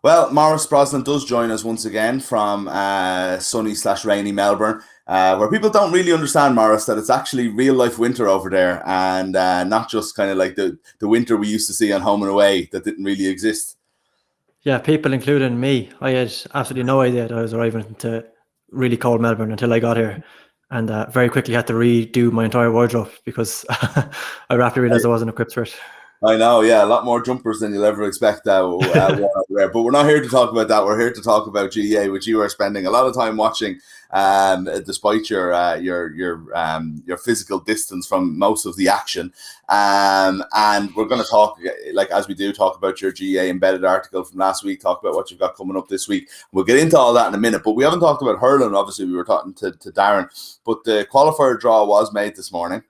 Well, Maurice Brosnan does join us once again from sunny/rainy Melbourne, where people don't really understand, Maurice, that it's actually real life winter over there, and not just kind of like the winter we used to see on Home and Away that didn't really exist. Yeah, people including me. I had absolutely no idea that I was arriving to really cold Melbourne until I got here, and very quickly had to redo my entire wardrobe because I rapidly realised I wasn't equipped for it. I know, yeah, a lot more jumpers than you'll ever expect wear. But we're not here to talk about that. We're here to talk about GAA, which you are spending a lot of time watching, despite your physical distance from most of the action. And we're going to talk, like as we do, talk about your GAA Embedded article from last week. Talk about what you've got coming up this week. We'll get into all that in a minute. But we haven't talked about hurling. Obviously, we were talking to Darran, but the qualifier draw was made this morning,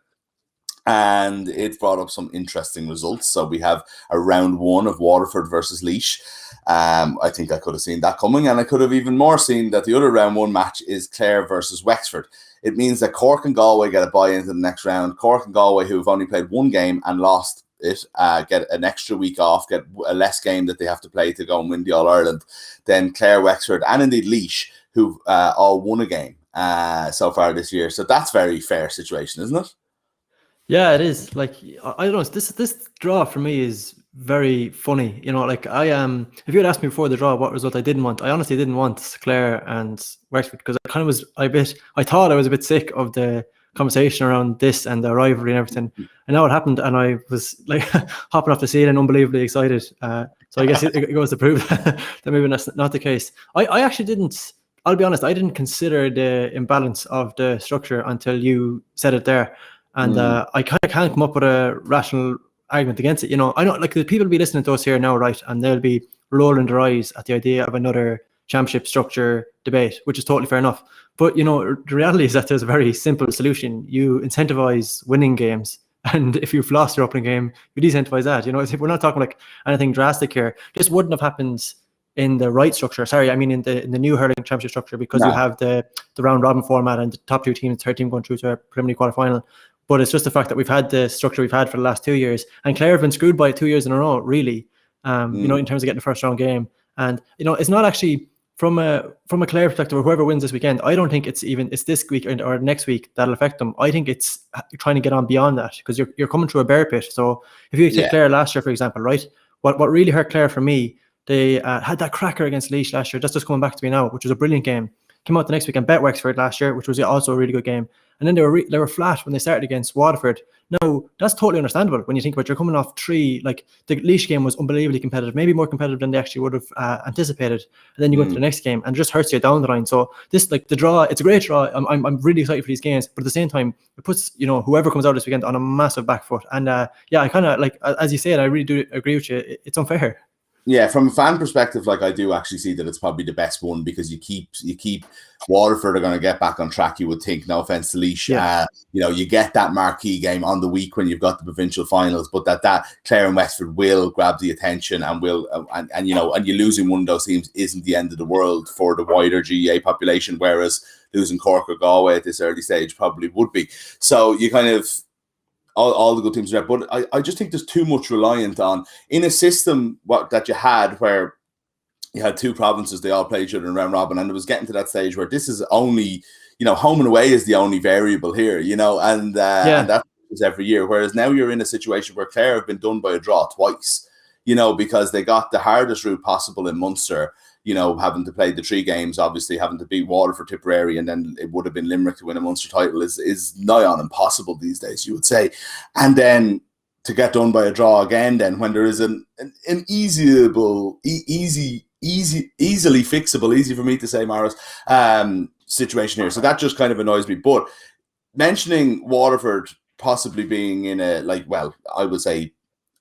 and it brought up some interesting results. So we have a round one of Waterford versus Laois. I think I could have seen that coming, and I could have even more seen that the other round one match is Clare versus Wexford. It means that Cork and Galway get a bye into the next round. Cork and Galway, who have only played one game and lost it, get an extra week off, get a less game that they have to play to go and win the All-Ireland. Then Clare, Wexford, and indeed Laois, who've all won a game so far this year. So that's a very fair situation, isn't it? Yeah, it is. Like, I don't know. This draw for me is very funny. You know, like if you had asked me before the draw what result I didn't want, I honestly didn't want Clare and Wexford, because I kind of was I thought I was a bit sick of the conversation around this and the rivalry and everything. And now it happened, and I was like hopping off the ceiling, unbelievably excited. So I guess it goes to prove that maybe that's not the case. I actually didn't. I'll be honest. I didn't consider the imbalance of the structure until you said it there. And I kind of can't come up with a rational argument against it. You know, I know, like, the people will be listening to us here now, right? And they'll be rolling their eyes at the idea of another championship structure debate, which is totally fair enough. But, you know, the reality is that there's a very simple solution. You incentivize winning games. And if you've lost your opening game, you de-incentivize that. You know, we're not talking like anything drastic here. This wouldn't have happened in the right structure. Sorry, I mean in the new hurling championship structure, because you have the round robin format and the top two teams, third team going through to a preliminary quarterfinal. But it's just the fact that we've had the structure we've had for the last 2 years, and Clare have been screwed by it 2 years in a row, really. You know, in terms of getting the first round game, and you know, it's not actually from a Clare perspective, or whoever wins this weekend. I don't think it's this week or next week that'll affect them. I think it's trying to get on beyond that, because you're coming through a bear pit. So if you take Clare last year, for example, right? What really hurt Clare for me, they had that cracker against Laois last year. That's just coming back to me now, which was a brilliant game. Came out the next week and bet Wexford last year, which was also a really good game. And then they were flat when they started against Waterford. Now, that's totally understandable when you think about it. You're coming off three, like the Laois game was unbelievably competitive, maybe more competitive than they actually would have anticipated. And then you go into the next game and it just hurts you down the line. So this, like, the draw, it's a great draw. I'm really excited for these games, but at the same time, it puts, you know, whoever comes out this weekend on a massive back foot. And yeah, I kind of, like, as you said, I really do agree with you. It's unfair. Yeah, from a fan perspective, like, I do actually see that it's probably the best one, because you keep Waterford are going to get back on track, you would think. No offense to Laois. You know, you get that marquee game on the week when you've got the provincial finals, but that Clare and Wexford will grab the attention and will and you know, and you losing one of those teams isn't the end of the world for the wider GAA population, whereas losing Cork or Galway at this early stage probably would be. So you kind of all the good teams are there, but I just think there's too much reliant on, in a system that you had where you had two provinces, they all played each other in round robin, and it was getting to that stage where this is only, you know, home and away is the only variable here, you know, and that is every year. Whereas now you're in a situation where Clare have been done by a draw twice, you know, because they got the hardest route possible in Munster, you know, having to play the three games, obviously having to beat Waterford, Tipperary, and then it would have been Limerick to win a Munster title is nigh on impossible these days, you would say. And then to get done by a draw again, then when there is an easily fixable, easy for me to say, Maurice, situation here. So that just kind of annoys me. But mentioning Waterford possibly being in a, like, well, I would say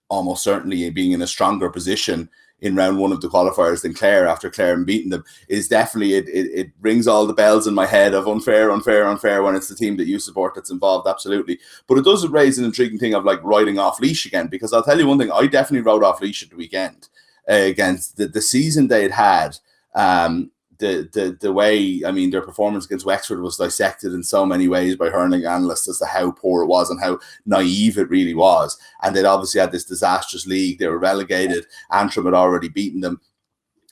almost certainly being in a stronger position in round one of the qualifiers than Clare, after Clare and beating them, is definitely, it rings all the bells in my head of unfair when it's the team that you support that's involved, absolutely. But it does raise an intriguing thing of, like, writing off Laois again, because I'll tell you one thing, I definitely wrote off Laois at the weekend against the season they had. The way, I mean, their performance against Wexford was dissected in so many ways by hurling analysts as to how poor it was and how naive it really was. And they'd obviously had this disastrous league. They were relegated. Antrim had already beaten them.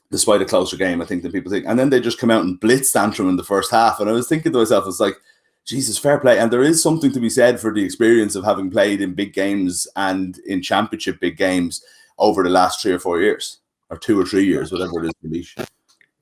despite a closer game, I think, than people think. And then they just come out and blitz tantrum in the first half. And I was thinking to myself, it's like, Jesus, fair play. And there is something to be said for the experience of having played in big games and in championship big games over the last 3 or 4 years, or 2 or 3 years, whatever it is, Laois.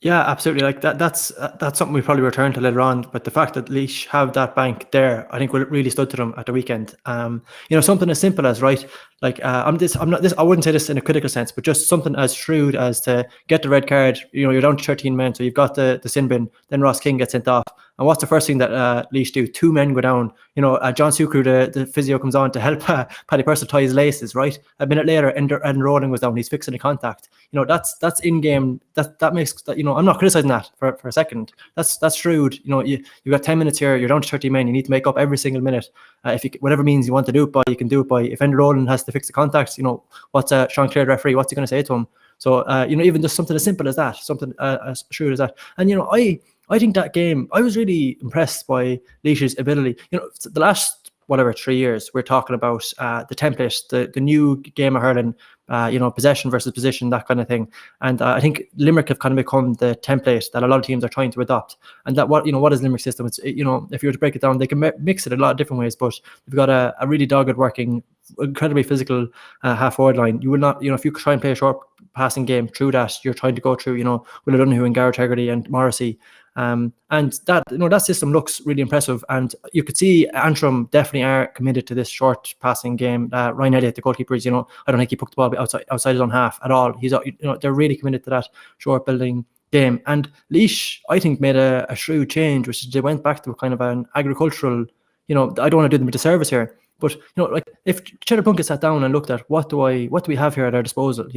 Yeah, absolutely. Like that's something we probably return to later on. But the fact that Laois have that bank there, I think will really stood to them at the weekend. Something as simple as, right, like I wouldn't say this in a critical sense, but just something as shrewd as to get the red card. You're down to 13 men, so you've got the sin bin. Then Ross King gets sent off. And what's the first thing that Laois do? 2 men go down. John Sucru, the physio, comes on to help Paddy Purcell tie his laces, right? A minute later, Ed Rowling was down. He's fixing the contact. That's in game. That makes that. I'm not criticizing that for a second. That's shrewd. You've got 10 minutes here. You're down to 30 men. You need to make up every single minute. If you, whatever means you want to do it by, you can do it by. If Ed Rowling has to fix the contacts, what's Sean Clare, the referee? What's he going to say to him? So even just something as simple as that, something as shrewd as that. And I think that game, I was really impressed by Laois's ability. The last 3 years, we're talking about the template, the new game of hurling, possession versus position, that kind of thing. And I think Limerick have kind of become the template that a lot of teams are trying to adopt. And that what is Limerick's system? It's if you were to break it down, they can mix it a lot of different ways. But they've got a really dogged working, incredibly physical half forward line. You will not, if you try and play a short passing game through that, you're trying to go through, Will O'Donoghue and Garrett Hegarty and Morrissey. And that that system looks really impressive, and you could see Antrim definitely are committed to this short passing game. Ryan Elliott, the goalkeeper, is I don't think he put the ball outside his own half at all. He's they're really committed to that short building game. And Laois, I think, made a shrewd change, which is they went back to a kind of an agricultural. I don't want to do them a disservice here, but like if Cheddar Plunkett sat down and looked at what do we have here at our disposal,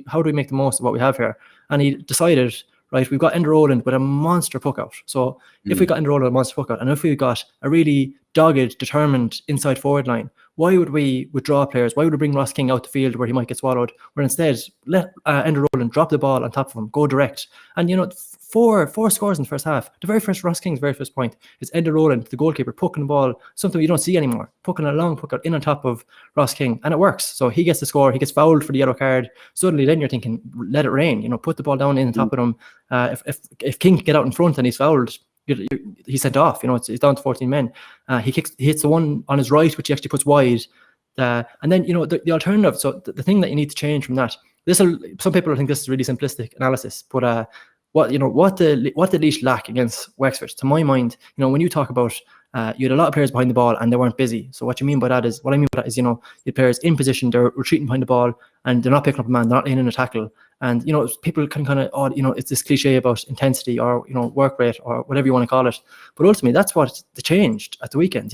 how do we make the most of what we have here, and he decided, right, we've got Ender Rowland with a monster puck out. So if we got Ender Rowland with a monster puck out, and if we got a really dogged, determined inside forward line, why would we withdraw players? Why would we bring Ross King out the field where he might get swallowed? Where instead, let Ender Rowland drop the ball on top of him, go direct. And four scores in the first half. The very first, Ross King's very first point is Ender Rowland, the goalkeeper, pucking the ball, something you don't see anymore, pucking a long puck out in on top of Ross King, and it works. So he gets the score, he gets fouled for the yellow card. Suddenly then you're thinking, let it rain, put the ball down in on top of him. If King can get out in front and he's fouled, he's sent off. It's down to 14 men. He hits the one on his right, which he actually puts wide. And then the alternative. So the thing that you need to change from that. Some people think this is really simplistic analysis, but what the Laois lack against Wexford, to my mind, when you talk about you had a lot of players behind the ball and they weren't busy. So what I mean by that is you had players in position, they're retreating behind the ball and they're not picking up a man, they're not in a tackle. And people can kind of it's this cliche about intensity or work rate or whatever you want to call it. But ultimately, that's what they changed at the weekend.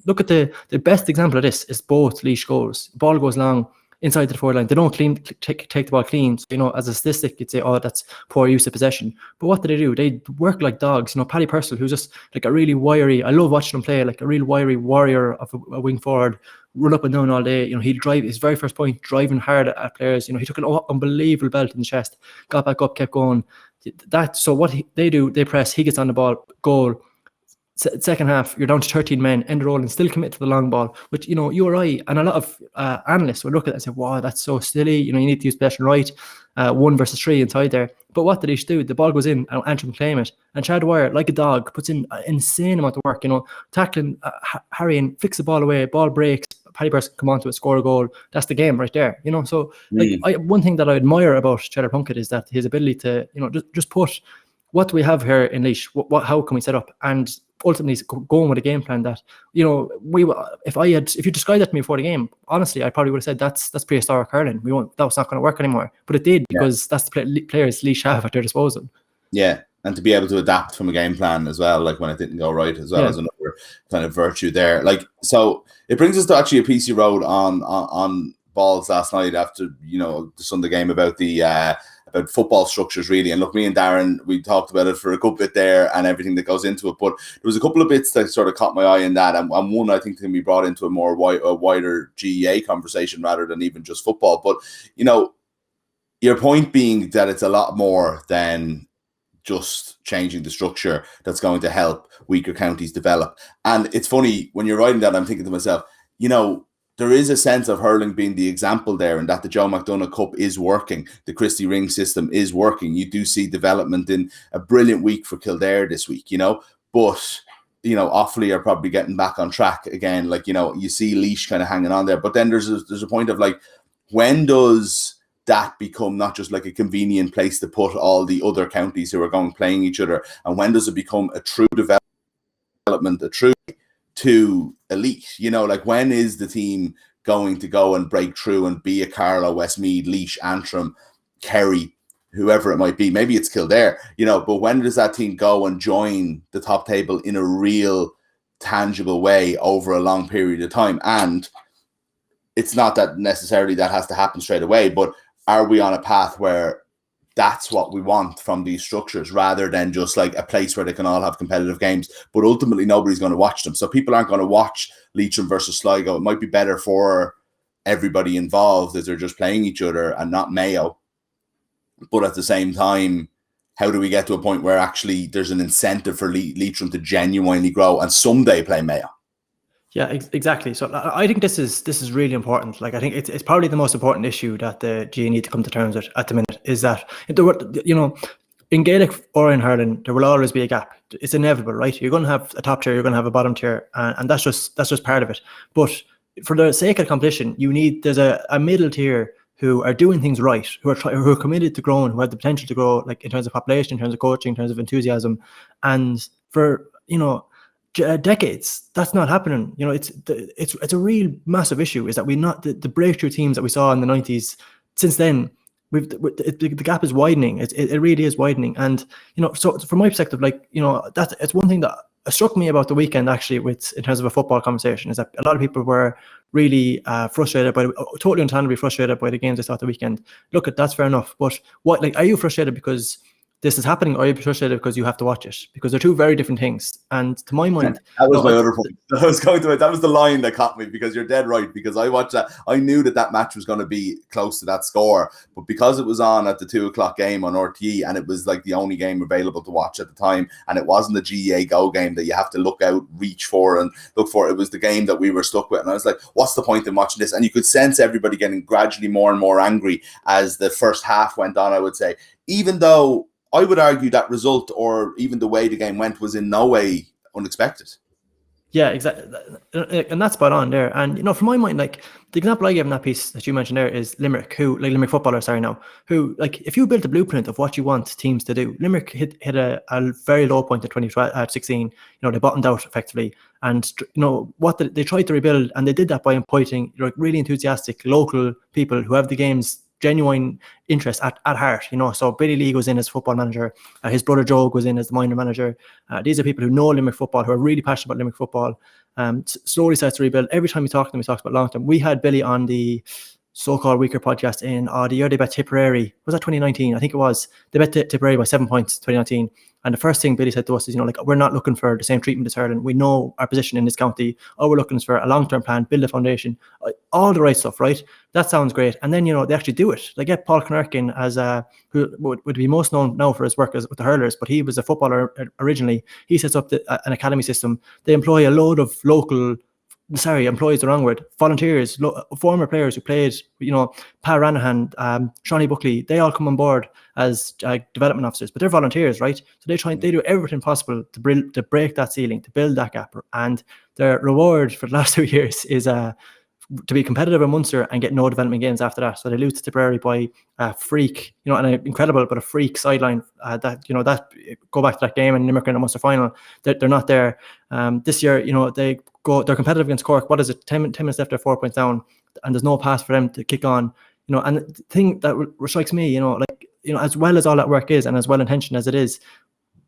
Look at the best example of this is both Laois goals. The ball goes long inside the forward line. They don't take the ball clean. So, as a statistic, you'd say, oh, that's poor use of possession. But what do? They work like dogs. Paddy Purcell, who's just like a really wiry, I love watching him play, like a real wiry warrior of a wing forward, run up and down all day. He'd drive, his very first point, driving hard at players. He took an unbelievable belt in the chest, got back up, kept going. So what they do, they press, he gets on the ball, goal. Second half, you're down to 13 men, Ender Rowland still commit to the long ball, which, you or I, and a lot of analysts would look at that and say, wow, that's so silly. You need to use possession right, 1 versus 3 inside there. But what did he do? The ball goes in and Antrim claim it. And Chad Dwyer, like a dog, puts in an insane amount of work, tackling, harrying, fix the ball away, ball breaks, Paddy Purcell come onto it, score a goal. That's the game right there, So one thing that I admire about Cheddar Plunkett is that his ability to, just put what do we have here in Laois, how can we set up? And ultimately going with a game plan that, if you described that to me before the game, honestly, I probably would have said that's prehistoric hurling. That was not going to work anymore. But it did, because that's the players Laois have at their disposal. Yeah, and to be able to adapt from a game plan as well, like when it didn't go right as well, as another kind of virtue there. Like, so it brings us to actually a piece you wrote on Balls last night after, the Sunday game about the about football structures, really. And look, me and Darran, we talked about it for a good bit there and everything that goes into it. But there was a couple of bits that sort of caught my eye in that. And one, I think, can be brought into a more wider GAA conversation rather than even just football. But, your point being that it's a lot more than just changing the structure that's going to help weaker counties develop. And it's funny, when you're writing that, I'm thinking to myself, there is a sense of hurling being the example there, and that the Joe McDonagh Cup is working. The Christy Ring system is working. You do see development in a brilliant week for Kildare this week, but Offaly are probably getting back on track again. Like, you see Laois kind of hanging on there, but then there's a point of like, when does that become not just like a convenient place to put all the other counties who are playing each other, and when does it become a true development, a true to elite? Like, when is the team going to go and break through and be a Carlow, Westmeath, Laois, Antrim, Kerry, whoever it might be? Maybe it's Kildare, but when does that team go and join the top table in a real tangible way over a long period of time? And it's not that necessarily that has to happen straight away, but are we on a path where that's what we want from these structures, rather than just like a place where they can all have competitive games, but ultimately nobody's going to watch them? So people aren't going to watch Leitrim versus Sligo. It might be better for everybody involved as they're just playing each other and not Mayo. But at the same time, how do we get to a point where actually there's an incentive for Leitrim to genuinely grow and someday play Mayo? Yeah, exactly. So I think this is really important. Like, I think it's probably the most important issue that the GAA need to come to terms with at the minute, is that in Gaelic or in hurling, there will always be a gap. It's inevitable, right? You're going to have a top tier, you're going to have a bottom tier, and that's just part of it. But for the sake of competition, there's a middle tier who are doing things right, who are committed to growing, who have the potential to grow, like in terms of population, in terms of coaching, in terms of enthusiasm, and for decades that's not happening. It's a real massive issue, is that the breakthrough teams that we saw in the 90s, since then the gap is widening. It really is widening. And so from my perspective, it's one thing that struck me about the weekend, actually, in terms of a football conversation, is that a lot of people were really frustrated totally understandably frustrated by the games they saw at the weekend. Look, that's fair enough, but are you frustrated because this is happening, or are you frustrated because you have to watch it? Because they're two very different things. And to my mind, that was my other point. I was going to it. That was the line that caught me, because you're dead right. Because I watched that, I knew that match was going to be close to that score, but because it was on at the 2:00 game on RTE, and it was like the only game available to watch at the time, and it wasn't the GAA Go game that you have to look out, reach for, and look for. It was the game that we were stuck with, and I was like, "What's the point in watching this?" And you could sense everybody getting gradually more and more angry as the first half went on, I would say, even though I would argue that result, or even the way the game went, was in no way unexpected. Yeah, exactly. And that's spot on there. And, from my mind, like, the example I gave in that piece that you mentioned there is Limerick, Limerick footballers, who, like, if you build a blueprint of what you want teams to do, Limerick hit a very low point at 2016. They bottomed out effectively. And, what they tried to rebuild, and they did that by appointing really enthusiastic local people who have the game's genuine interest at heart. So Billy Lee goes in as football manager, his brother Joe goes in as the minor manager. These are people who know Limerick football, who are really passionate about Limerick football. Slowly starts to rebuild. Every time we talk to them, he talks about long term. We had Billy on the so-called weaker podcast in the year they bet Tipperary. Was that 2019? I think it was. They bet Tipperary by 7 points 2019. And the first thing Billy said to us is, we're not looking for the same treatment as hurling. We know our position in this county. All we're looking for a long-term plan, build a foundation, all the right stuff, right? That sounds great. And then, they actually do it. They get Paul Knirk in as who would be most known now for his work with the hurlers, but he was a footballer originally. He sets up an academy system. They employ a load of employees the wrong word, volunteers, former players who played, Pa Ranahan, Shawnee Buckley, they all come on board as development officers, but they're volunteers, right? So they do everything possible to break that ceiling, to build that gap. And their reward for the last 2 years is to be competitive in Munster and get no development games after that. So they lose to Tipperary by a freak, and an incredible, but a freak sideline. That go back to that game and Limerick in the Munster final. They're not there. This year, they're competitive against Cork. What is it? 10 minutes left, they're 4 points down, and there's no pass for them to kick on. And the thing that strikes me, as well as all that work is, and as well intentioned as it is,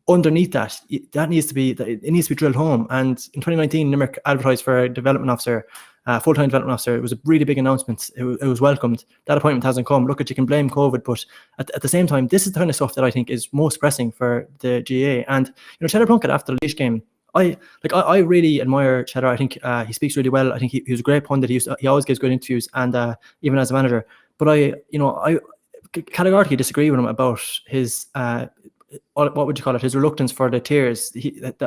underneath that needs to be drilled home. And in 2019, Limerick advertised for a development officer, full-time development officer. It was a really big announcement. It was welcomed. That appointment hasn't come. Look, you can blame COVID, but at the same time, this is the kind of stuff that I think is most pressing for the GAA. And Cheddar Plunkett, after the Laois game, I really admire Cheddar. I think he speaks really well. I think he was a great pundit. He always gives good interviews, and even as a manager. But I categorically disagree with him about his what would you call it? His reluctance for the tears.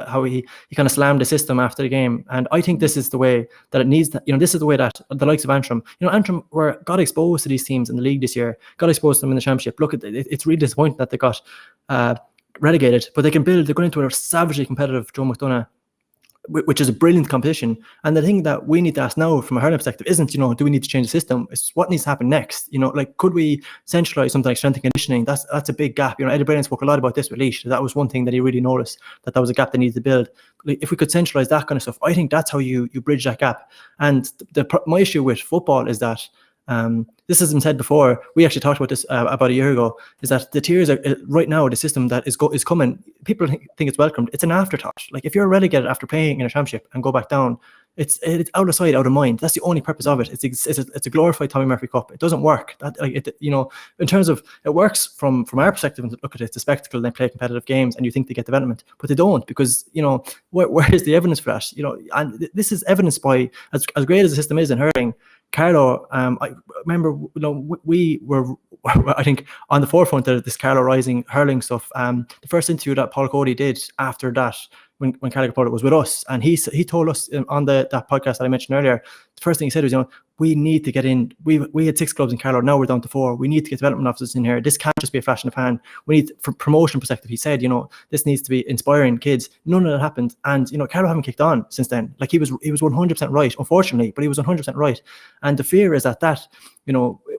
How he kind of slammed the system after the game, and I think this is the way that it needs. This is the way that the likes of Antrim, Antrim got exposed to these teams in the league this year, got exposed to them in the championship. Look, it's really disappointing that they got relegated, but they can build. They're going into a savagely competitive Joe McDonagh, which is a brilliant competition. And the thing that we need to ask now from a hurling perspective isn't, do we need to change the system? It's what needs to happen next. Could we centralise something like strength and conditioning? That's a big gap. Eddie Brennan spoke a lot about this with Laois. That was one thing that he really noticed, that was a gap they needed to build. If we could centralise that kind of stuff, I think that's how you bridge that gap. And my issue with football is that, this has been said before. We actually talked about this about a year ago. Is that the tiers are right now, the system that is coming? People think it's welcomed. It's an afterthought. Like if you're relegated after playing in a championship and go back down, it's out of sight, out of mind. That's the only purpose of it. It's a glorified Tommy Murphy Cup. It doesn't work. In terms of it works from our perspective. And look at it, it's a spectacle. They play competitive games, and you think they get development, but they don't, because where is the evidence for that? And this is evidenced by as great as the system is in hurling. Carlo, I remember, we were, I think, on the forefront of this Carlo Rising hurling stuff. The first interview that Paul Cody did after that, when Carlo Capola was with us, and he told us on that podcast that I mentioned earlier, the first thing he said was, we need to get in. We had 6 clubs in Carlo, now we're down to 4. We need to get development officers in here. This can't just be a flash in the pan. We need, from promotion perspective, he said, this needs to be inspiring kids. None of that happened, and Carlo haven't kicked on since then. Like he was 100% right, unfortunately, but he was 100% right. And the fear is that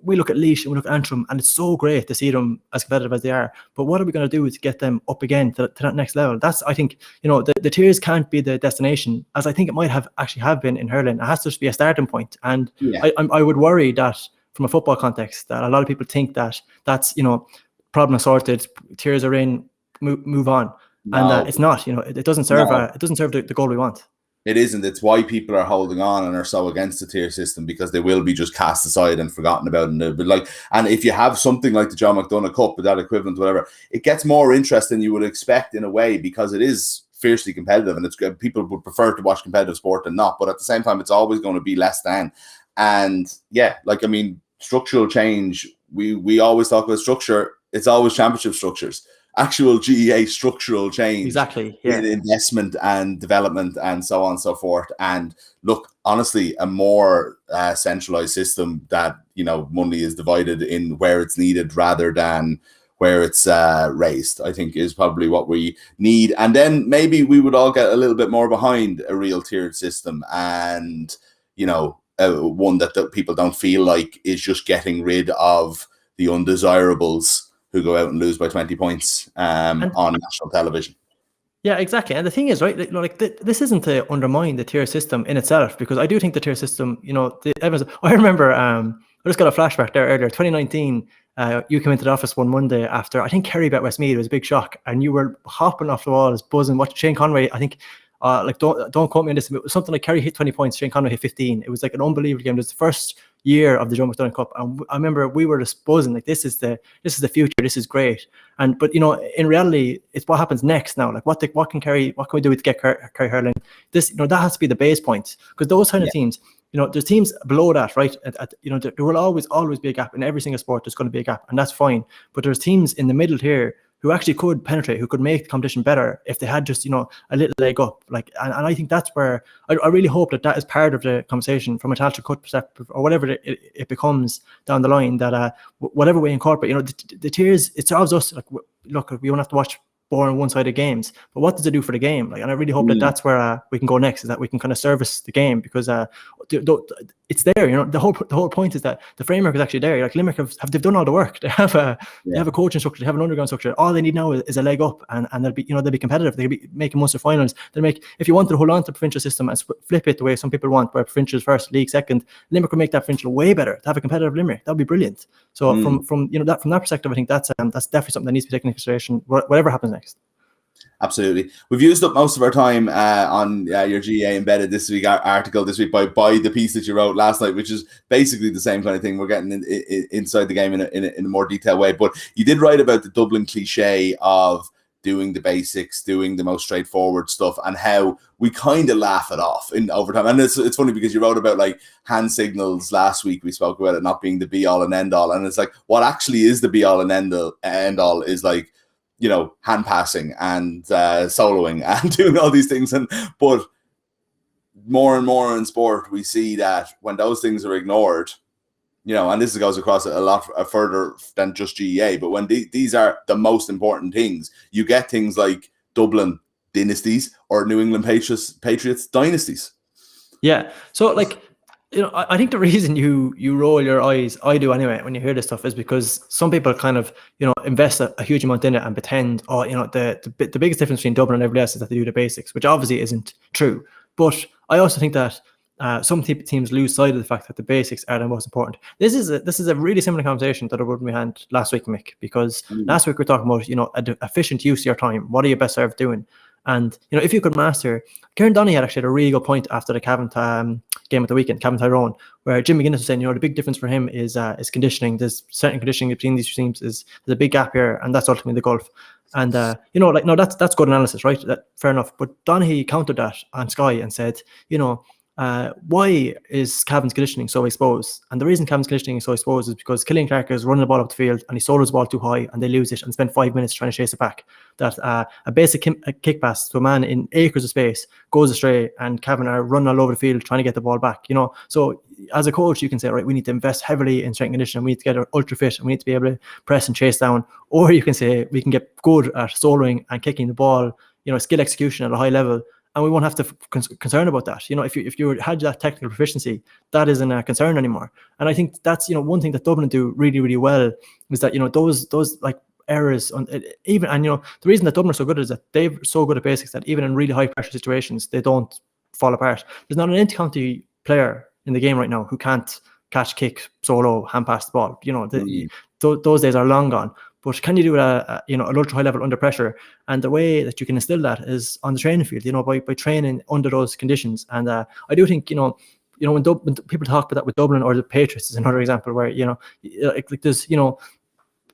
we look at Laois and we look at Antrim, and it's so great to see them as competitive as they are. But what are we going to do to get them up again to that next level? That's, I think, the tiers can't be the destination, as I think it might have been in hurling. It has to just be a starting point. And I would worry that from a football context, that a lot of people think that's problem sorted, tiers are in, move on, and it's not. It doesn't serve the goal we want. It isn't. It's why people are holding on and are so against the tier system, because they will be just cast aside and forgotten about. And if you have something like the John McDonagh Cup, with that equivalent, whatever, it gets more interest than you would expect in a way, because it is fiercely competitive, and it's good. People would prefer to watch competitive sport than not, but at the same time, it's always going to be less than. And structural change. We always talk about structure. It's always championship structures. Actual GAA structural change, exactly, in investment and development and so on and so forth. And look, honestly, a more centralized system that money is divided in where it's needed rather than where it's raised, I think, is probably what we need. And then maybe we would all get a little bit more behind a real tiered system, and one that people don't feel like is just getting rid of the undesirables who go out and lose by 20 points on national television. Yeah, exactly. And the thing is, right, this isn't to undermine the tier system in itself, because I do think the tier system, I remember, I just got a flashback there earlier, 2019, you came into the office one Monday after, I think, Kerry bet Westmeath. It was a big shock, and you were hopping off the walls, buzzing, watching Shane Conway, I think, don't quote me on this, it was something like Kerry hit 20 points, Shane Conway hit 15. It was like an unbelievable game. It was the first year of the Joe McDonagh Cup, and I remember we were just buzzing, like, this is the future, this is great. But in reality, it's what happens next now. Like, what can we do to get Kerry hurling? That has to be the base point, because those kind of teams, there's teams below that, right? There will always be a gap in every single sport. There's going to be a gap, and that's fine. But there's teams in the middle here who actually could penetrate, who could make the competition better if they had just, a little leg up. And I think that's where I really hope that is part of the conversation from a Tailteann Cut perspective, or whatever it becomes down the line, that whatever we incorporate, the tiers, it serves us. Like, look, we won't have to watch boring one-sided games, but what does it do for the game? And I really hope that's where we can go next, is that we can kind of service the game, because it's there. The whole point is that the framework is actually there. Like, Limerick they've done all the work. They have a coaching structure, they have an underground structure. All they need now is a leg up, and they'll be competitive. They'll be making Munster finals. If you want to hold on to the provincial system and flip it the way some people want, where provincial first, league second, Limerick will make that provincial way better. To have a competitive Limerick, that'd be brilliant. So from that perspective, I think that's definitely something that needs to be taken into consideration, whatever happens next. Absolutely. We've used up most of our time on your GAA Embedded this week article this week by the piece that you wrote last night, which is basically the same kind of thing. We're getting inside the game in a more detailed way. But you did write about the Dublin cliche of doing the basics, doing the most straightforward stuff, and how we kind of laugh it off in overtime. And it's funny, because you wrote about like hand signals last week. We spoke about it not being the be all and end all, and it's like, what actually is the be all and end all is like, hand passing and soloing and doing all these things. But more and more in sport, we see that when those things are ignored, and this goes across a lot further than just GAA, but when these are the most important things, you get things like Dublin dynasties or New England Patriots dynasties. Yeah. So I think the reason you roll your eyes, I do anyway, when you hear this stuff, is because some people kind of, invest a huge amount in it and pretend, the biggest difference between Dublin and everybody else is that they do the basics, which obviously isn't true. But I also think that some teams lose sight of the fact that the basics are the most important. This is a really similar conversation that I would we had last week, Mick, because last week we were talking about, efficient use of your time. What are you best served doing? And, if you could master, Kieran Donny had a really good point after the Cavan game at the weekend, Cavan Tyrone, where Jim McGuinness was saying, the big difference for him is conditioning. There's certain conditioning between these two teams. There's a big gap here, and that's ultimately the gulf. And, no, that's good analysis, right? Fair enough. But Donaghy countered that on Sky and said, why is Cavan's conditioning so exposed? And the reason Cavan's conditioning is so exposed is because Killian Clark is running the ball up the field and he solos the ball too high and they lose it and spend 5 minutes trying to chase it back. That a basic kick pass to a man in acres of space goes astray and Cavan are running all over the field trying to get the ball back. So as a coach, you can say, right, we need to invest heavily in strength and conditioning. We need to get ultra fit and we need to be able to press and chase down. Or you can say we can get good at soloing and kicking the ball, skill execution at a high level. And we won't have to concern about that. If you had that technical proficiency, that isn't a concern anymore. And I think that's one thing that Dublin do really, really well is that those like errors on even, and the reason that Dublin are so good is that they're so good at basics that even in really high pressure situations they don't fall apart. There's not an inter-county player in the game right now who can't catch, kick, solo, hand pass the ball. Those days are long gone. But can you do it at an ultra high level under pressure? And the way that you can instill that is on the training field, by training under those conditions. And I do think, when people talk about that with Dublin or the Patriots is another example where, there's,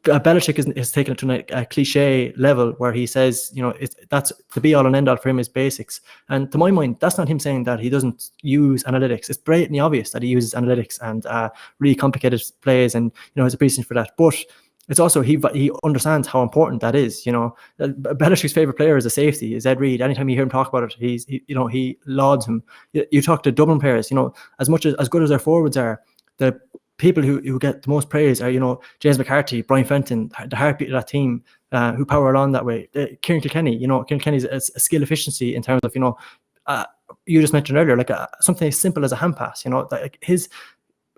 Belichick is taken it to a cliche level where he says, that's the be all and end all for him is basics. And to my mind, that's not him saying that he doesn't use analytics. It's blatantly obvious that he uses analytics and really complicated plays and, has a appreciation for that. But it's also he understands how important that is. Belichick's favorite player is a safety, is Ed Reed. Anytime you hear him talk about it, he lauds him. You talk to Dublin players, as good as their forwards are, the people who get the most praise are, James McCarthy, Brian Fenton, the heartbeat of that team, who power along that way. Kieran Kilkenny, Kieran Kilkenny's a skill efficiency in terms of, you just mentioned earlier, like something as simple as a hand pass. Like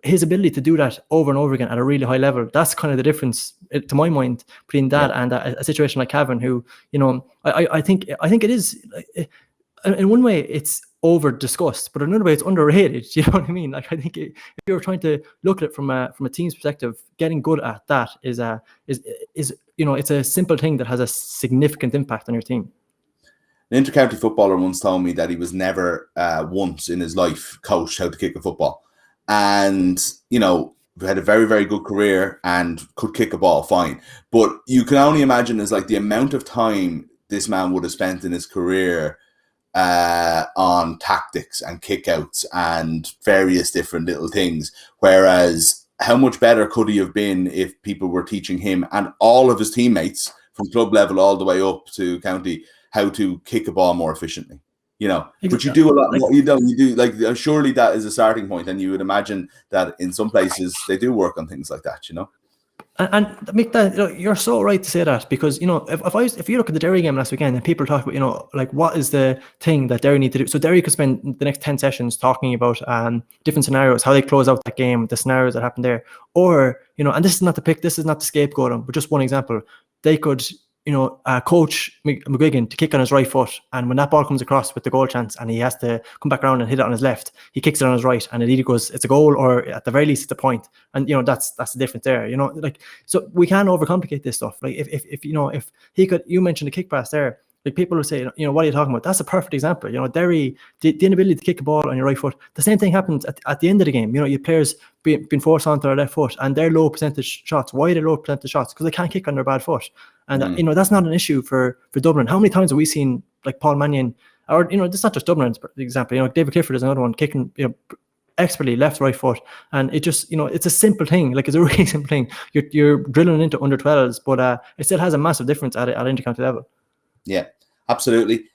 his ability to do that over and over again at a really high level, that's kind of the difference, to my mind, between that and a situation like Cavan, who, I think it is, in one way, it's over discussed, but in another way, it's underrated. You know what I mean? Like, I think if you're trying to look at it from a team's perspective, getting good at that is it's a simple thing that has a significant impact on your team. An inter-county footballer once told me that he was never once in his life coached how to kick a football. And, had a very, very good career and could kick a ball fine. But you can only imagine is like the amount of time this man would have spent in his career on tactics and kickouts and various different little things. Whereas how much better could he have been if people were teaching him and all of his teammates from club level all the way up to county how to kick a ball more efficiently? But you do a lot more. You do like surely that is a starting point, and you would imagine that in some places they do work on things like that. And Mick, that you're so right to say that, because if you look at the Derry game last weekend and people talk about like what is the thing that Derry need to do. So Derry could spend the next 10 sessions talking about different scenarios, how they close out that game, the scenarios that happened there, or and this is not the scapegoat them, but just one example. They could coach McGuigan to kick on his right foot, and when that ball comes across with the goal chance and he has to come back around and hit it on his left, he kicks it on his right and it either goes, it's a goal, or at the very least it's a point. And that's the difference there. So we can overcomplicate this stuff. Like if he could, you mentioned the kick pass there, like people would say, what are you talking about? That's a perfect example. Derry, the inability to kick a ball on your right foot. The same thing happens at the end of the game. Your players being forced onto their left foot and their low percentage shots. Why are they low percentage shots? Because they can't kick on their bad foot. And that's not an issue for Dublin. How many times have we seen like Paul Mannion, or it's not just Dublin, for example. David Clifford is another one kicking expertly, left, right foot. And it just, it's a simple thing. Like, it's a really simple thing. You're drilling into under 12s, but it still has a massive difference at intercounty level. Yeah, absolutely.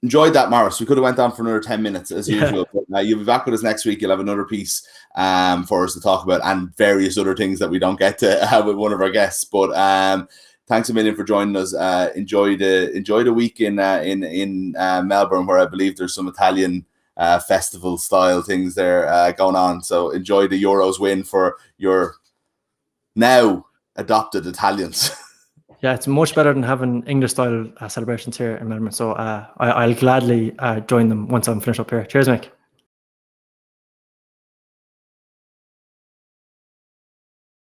Enjoyed that, Maurice. We could have went on for another 10 minutes as usual. But, you'll be back with us next week. You'll have another piece for us to talk about, and various other things that we don't get to have with one of our guests. But thanks a million for joining us. Enjoy the week in Melbourne, where I believe there's some Italian festival style things there going on. So enjoy the Euros win for your now adopted Italians. Yeah, it's much better than having English-style celebrations here in Melbourne. So I'll gladly join them once I'm finished up here. Cheers, Mick.